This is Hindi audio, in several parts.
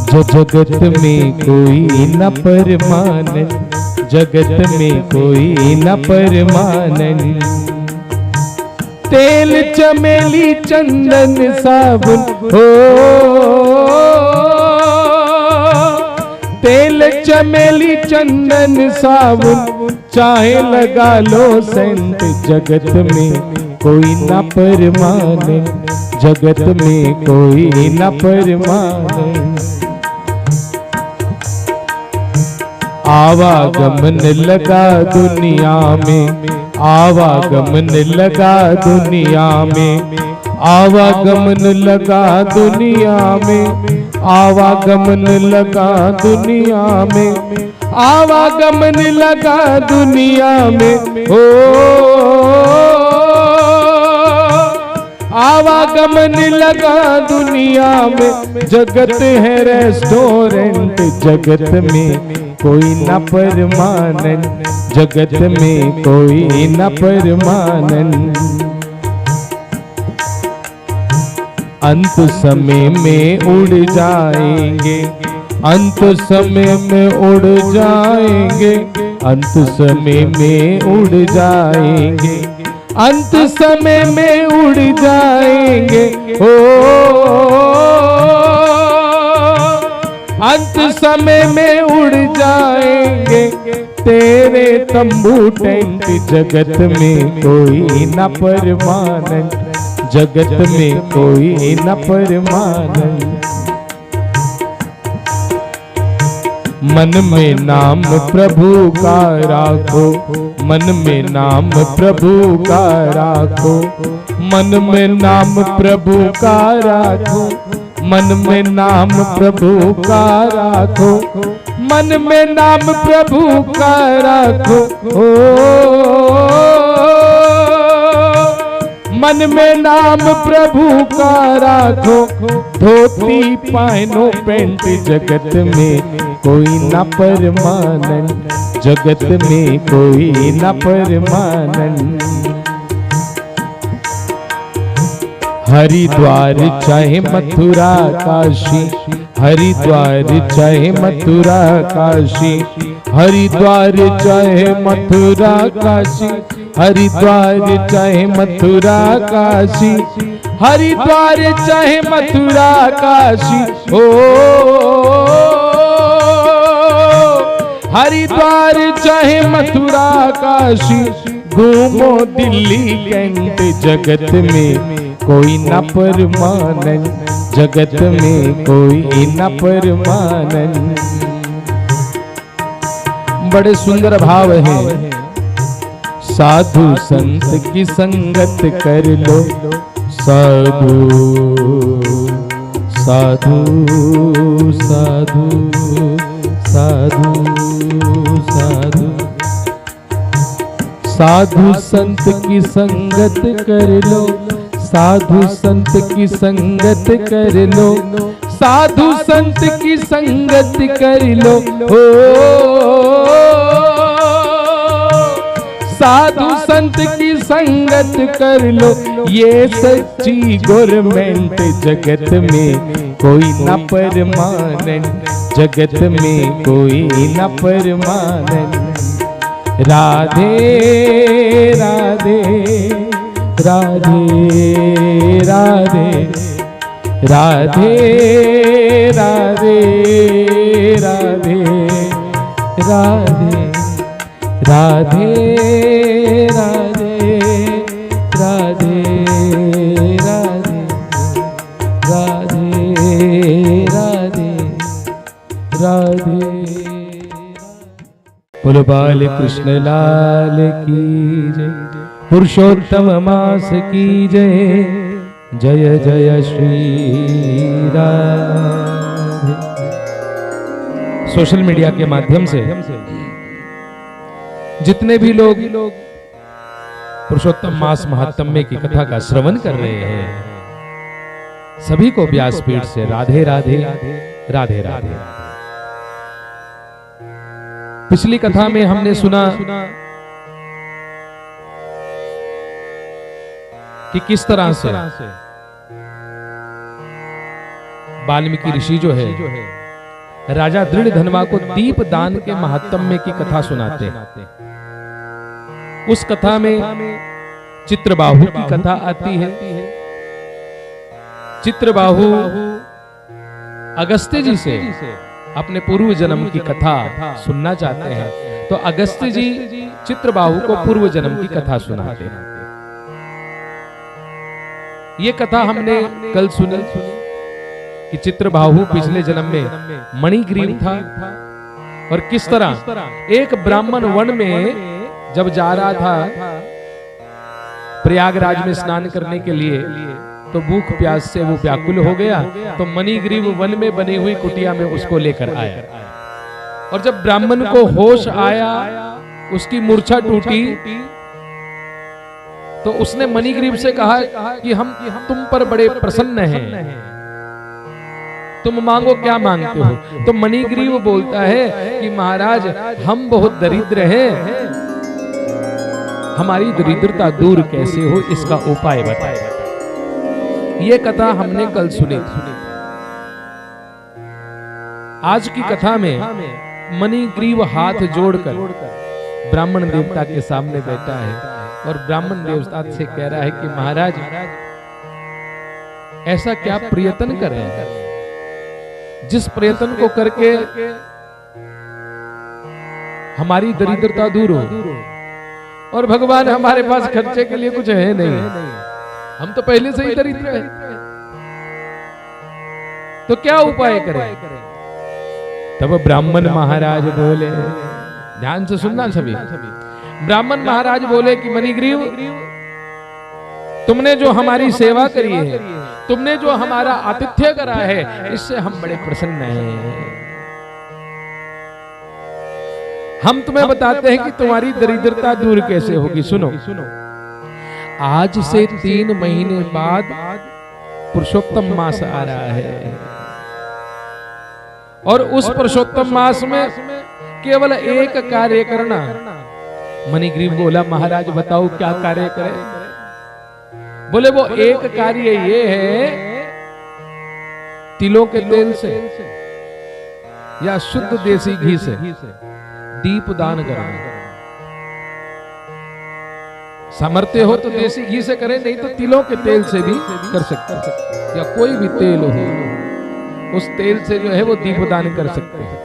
जो जगत में कोई न परमानन, जगत में कोई न परमानन। तेल चमेली चंदन साबुन हो, तेल चमेली चंदन साबुन चाहे लगा लो सेंट, जगत में कोई न परमानन, जगत में कोई न परमानन। आवागमन लगा दुनिया में, आवागमन लगा दुनिया में, आवागमन लगा दुनिया में, आवागमन लगा दुनिया में, आवागमन लगा दुनिया में हो, आवागमन लगा दुनिया में। जगत है रेस्टोरेंट, जगत में कोई न परमानन, जगत में कोई न परमानन। अंत समय में उड़ जाएंगे, अंत समय में उड़ जाएंगे, अंत समय में उड़ जाएंगे, अंत समय में उड़ जाएंगे हो, अंत समय में उड़ जाएंगे तेरे तंबू टेंट। जगत में कोई न परमानन, जगत में कोई न परमानन। मन में नाम प्रभु का राखो, मन में नाम प्रभु का राखो, मन में नाम प्रभु का राखो, मन में नाम प्रभु का राखो, मन में नाम प्रभु का राखो ओ, मन में नाम प्रभु का राखो। धोती पहनो पेंट, जगत में कोई न परमानन, जगत में कोई न परमानन। हरिद्वार चाहे मथुरा काशी, हरिद्वार चाहे मथुरा काशी, हरिद्वार चाहे मथुरा काशी, हरिद्वार चाहे मथुरा काशी, हरिद्वार चाहे मथुरा काशी हो, हरिद्वार चाहे मथुरा काशी। घूमो दिल्ली कैंट, जगत में कोई न परमानन, जगत में कोई न परमानन। बड़े सुंदर भाव हैं। साधु संत की संगत कर लो, साधु साधु साधु साधु साधु, साधु संत की संगत कर लो, साधु संत की संगत कर लो, साधु संत की संगत कर लो हो, साधु संत की संगत कर लो। ये सच्ची गवर्नमेंट, जगत में कोई न परमानन, जगत में कोई न परमानन। राधे राधे राधे राधे राधे राधे राधे राधे राधे राधे राधे राधे राधे राधे राधे। बोलो बाल कृष्ण लाल की जय, पुरुषोत्तम मास की जय, जय जय श्री राधे। सोशल मीडिया के माध्यम से जितने भी लोग पुरुषोत्तम मास महात्म्य की कथा का श्रवण कर रहे हैं, सभी को व्यासपीठ से राधे राधे राधे राधे। पिछली कथा में हमने सुना कि किस तरह से वाल्मीकि ऋषि जो है राजा दृढ़ धनवा को दीप दान के महात्म्य की कथा सुनाते हैं। उस कथा में चित्रबाहु की कथा आती है। चित्रबाहु अगस्त्य जी से अपने पूर्व जन्म की कथा सुनना चाहते हैं, तो अगस्त्य जी चित्रबाहु को पूर्व जन्म की कथा सुनाते हैं। ये कथा हमने कल सुनी कि चित्रबाहु पिछले जन्म में मणिग्रीव था, और किस तरह एक ब्राह्मण वन में जब जा रहा था प्रयागराज में स्नान करने के लिए, तो भूख प्यास से वो व्याकुल हो गया, तो मणिग्रीव वन में बनी हुई कुटिया में उसको लेकर आया। और जब ब्राह्मण को होश आया, उसकी मूर्छा टूटी, तो उसने मणिग्रीव से कहा कि हम तुम पर बड़े प्रसन्न हैं, तुम मांगो क्या मांगते हो। तो मणिग्रीव बोलता है कि महाराज हम बहुत दरिद्र हैं, हमारी दरिद्रता दूर कैसे हो, इसका उपाय बताए। ये कथा हमने कल सुनी। आज की कथा में मणिग्रीव हाथ जोड़कर ब्राह्मण देवता के सामने बैठा है, और ब्राह्मण देवता से कह रहा है कि महाराज ऐसा क्या प्रयत्न करें जिस प्रयत्न को करके हमारी दरिद्रता दूर हो। और भगवान हमारे पास खर्चे के लिए कुछ है नहीं, हम तो पहले से ही दरिद्र हैं, तो क्या उपाय करें। तब ब्राह्मण महाराज बोले, ध्यान से सुनना सभी, ब्राह्मण महाराज बोले कि मणिग्रीव, तुमने जो हमारी सेवा करी है, तुमने जो हमारा आतिथ्य करा है, इससे हम बड़े प्रसन्न हैं। हम तुम्हें बताते हैं कि तुम्हारी दरिद्रता दूर कैसे होगी। सुनो, आज से 3 महीने बाद पुरुषोत्तम मास आ रहा है, और उस पुरुषोत्तम मास में केवल एक कार्य करना। मणिग्रीव बोला, महाराज बताओ क्या कार्य करें। बोले वो एक कार्य ये है, तिलों के तेल से या शुद्ध देसी घी से दीप दान करना। सामर्थ्य हो तो देसी घी से करें, नहीं तो तिलों के तेल से भी कर सकते हैं, या कोई भी तेल हो उस तेल से जो है वो दीप दान कर सकते हैं।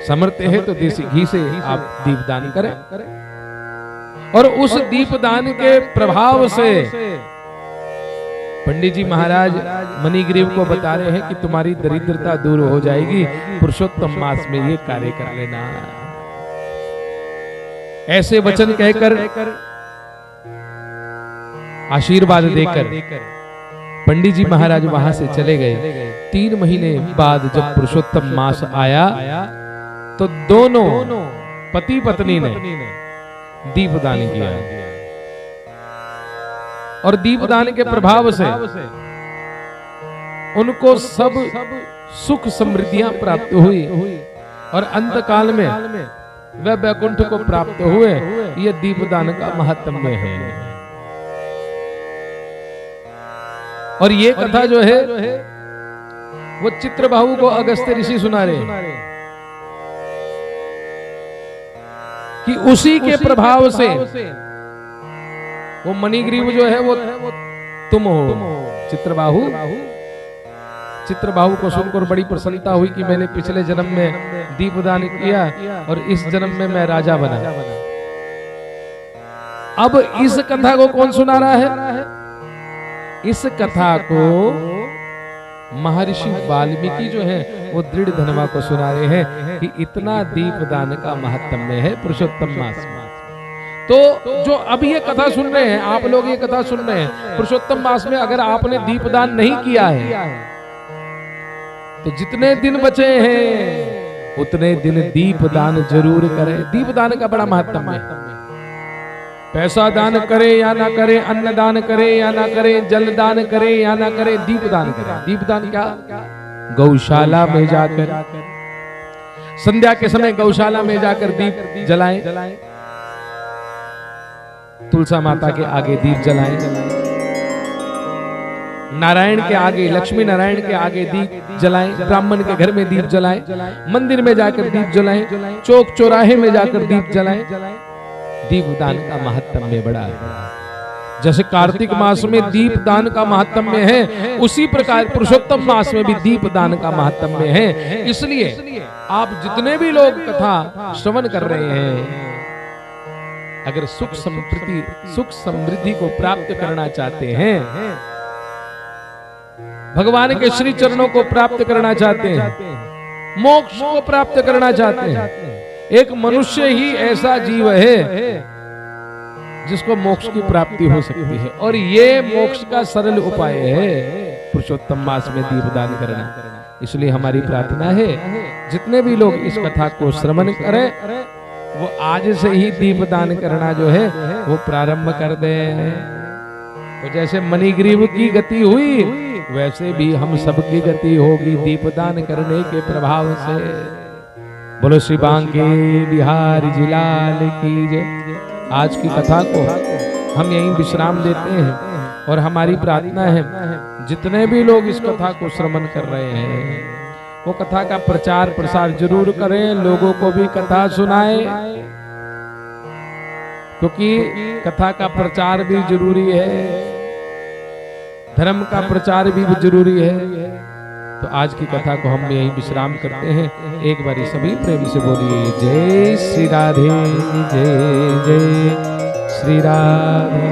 सामर्थ्य है तो देसी घी से आप दीप दान करें, और उस दीपदान के प्रभाव से पंडित जी महाराज मणिग्रीव को बता रहे हैं कि तुम्हारी दरिद्रता दूर हो जाएगी, पुरुषोत्तम मास में ये कार्य कर लेना। ऐसे वचन कहकर आशीर्वाद देकर पंडित जी महाराज वहां से चले गए। 3 महीने बाद जब पुरुषोत्तम मास आया, तो दोनों पति पत्नी ने दीपदान किया, और दीपदान के प्रभाव से उनको सब सुख समृद्धियां प्राप्त हुई, और अंत काल में वह वैकुंठ को प्राप्त हुए। यह दीपदान का महात्म्य है। और ये कथा जो है वो चित्रबाहु को अगस्त्य ऋषि सुना रहे हैं कि उसी के प्रभाव से वो मणिग्रीव जो है वो तुम हो चित्रबाहु। चित्रबाहु को सुनकर बड़ी प्रसन्नता हुई कि मैंने पिछले जन्म में दीपदान किया और इस जन्म में मैं राजा बना। अब इस कथा को कौन सुना रहा है? इस कथा को महर्षि वाल्मीकि जो है वो दृढ़ धनवा को सुना रहे हैं कि इतना दीपदान का महात्म्य है पुरुषोत्तम मास में। तो जो अब ये कथा सुन रहे हैं, आप लोग ये कथा सुन रहे हैं, पुरुषोत्तम मास में अगर आपने दीपदान नहीं किया है तो जितने दिन बचे हैं उतने दिन दीपदान जरूर करें। दीपदान का बड़ा महात्म्य है। पैसा दान करे या ना करे, अन्न दान करे या ना करे, जल दान करे या ना करे, दीपदान करे। दीपदान क्या? गौशाला में जाकर संध्या के समय गौशाला में जाकर दीप जलाएं, तुलसा माता के आगे दीप जलाएं, नारायण के आगे, लक्ष्मी नारायण के आगे दीप जलाएं, ब्राह्मण के घर में दीप जलाएं, मंदिर में जाकर दीप जलाएं, चौक चौराहे में जाकर दीप जलाएं। दीपदान का महात्म्य बड़ा है। जैसे कार्तिक मास में दीप दान का महात्म्य है, उसी प्रकार पुरुषोत्तम मास में भी दीप दान का महात्म्य है। इसलिए आप जितने भी लोग कथा श्रवण कर रहे हैं, अगर सुख समृद्धि को प्राप्त करना चाहते हैं, भगवान के श्री चरणों को प्राप्त करना चाहते हैं, मोक्ष को प्राप्त करना चाहते हैं, एक मनुष्य ही ऐसा जीव है जिसको मोक्ष की प्राप्ति हो सकती है, और ये मोक्ष का सरल उपाय है पुरुषोत्तम मास में दीपदान करना। इसलिए हमारी प्रार्थना है जितने भी लोग इस कथा को श्रवण करें, वो आज से ही दीपदान करना जो है वो प्रारंभ कर दें। तो जैसे मणिग्रीव की गति हुई, वैसे भी हम सबकी गति होगी दीपदान करने के प्रभाव से। बोलो श्री बांके बिहारी जी लाल की जय। आज की कथा को हम यहीं विश्राम देते हैं, और हमारी प्रार्थना है जितने भी लोग इस कथा को श्रवण कर रहे हैं, वो कथा का प्रचार प्रसार जरूर करें, लोगों को भी कथा सुनाएं, क्योंकि कथा का प्रचार भी जरूरी है, धर्म का प्रचार भी जरूरी है। तो आज की कथा को हम यही विश्राम करते हैं। एक बारी सभी प्रेम से बोलिए जय श्री राधे, जय जय श्री राधे।